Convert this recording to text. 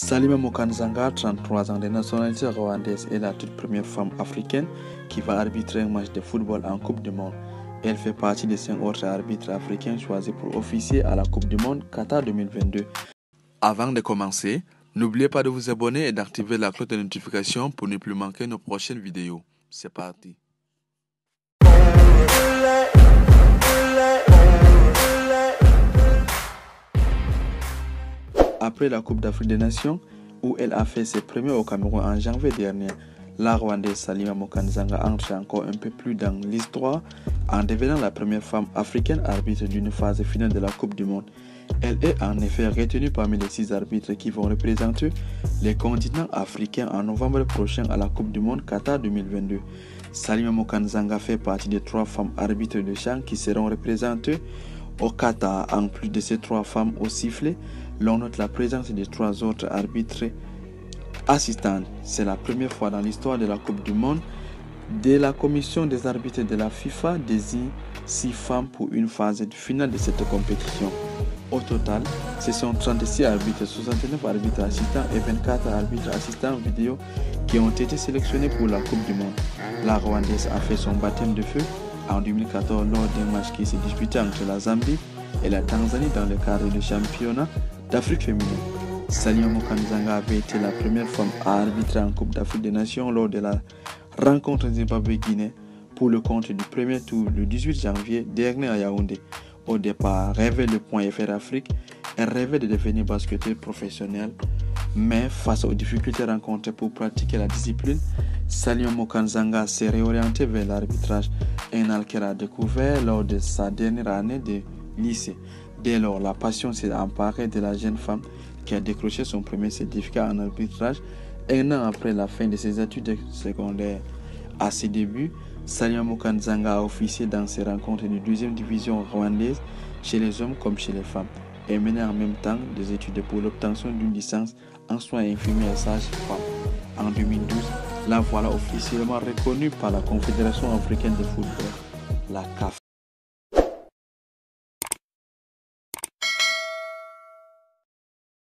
Salima Mokanzanga, 33 ans de nationalité rwandaise, est la toute première femme africaine qui va arbitrer un match de football en Coupe du Monde. Elle fait partie des 5 autres arbitres africains choisis pour officier à la Coupe du Monde Qatar 2022. Avant de commencer, n'oubliez pas de vous abonner et d'activer la cloche de notification pour ne plus manquer nos prochaines vidéos. C'est parti. Après la Coupe d'Afrique des Nations, où elle a fait ses premiers au Cameroun en janvier dernier, la Rwandaise Salima Mokanzanga entre encore un peu plus dans l'histoire en devenant la première femme africaine arbitre d'une phase finale de la Coupe du Monde. Elle est en effet retenue parmi les 6 arbitres qui vont représenter les continents africains en novembre prochain à la Coupe du Monde Qatar 2022. Salima Mokanzanga fait partie des 3 femmes arbitres de champ qui seront représentées au Qatar. En plus de ces 3 femmes au sifflet, l'on note la présence des 3 autres arbitres assistants. C'est la première fois dans l'histoire de la Coupe du Monde de la commission des arbitres de la FIFA désigne 6 femmes pour une phase finale de cette compétition. Au total, ce sont 36 arbitres, 69 arbitres assistants et 24 arbitres assistants vidéo qui ont été sélectionnés pour la Coupe du Monde. La Rwandaise a fait son baptême de feu en 2014 lors d'un match qui s'est disputé entre la Zambie et la Tanzanie dans le cadre du championnat d'Afrique féminine. Salima Mokanzanga avait été la première femme à arbitrer en Coupe d'Afrique des Nations lors de la rencontre Zimbabwe-Guinée pour le compte du premier tour le 18 janvier dernier à Yaoundé. Au départ, rêvait le point FR Afrique, elle rêvait de devenir basketteuse professionnelle, mais face aux difficultés rencontrées pour pratiquer la discipline, Salima Mokanzanga s'est réorientée vers l'arbitrage, un art qu'elle a découvert lors de sa dernière année de lycée. Dès lors, la passion s'est emparée de la jeune femme qui a décroché son premier certificat en arbitrage un an après la fin de ses études secondaires. À ses débuts, Salima Mokanzanga a officié dans ses rencontres de 2e division rwandaise chez les hommes comme chez les femmes et mené en même temps des études pour l'obtention d'une licence en soins infirmiers et sages-femmes. En 2012, la voilà officiellement reconnue par la Confédération africaine de football, la CAF.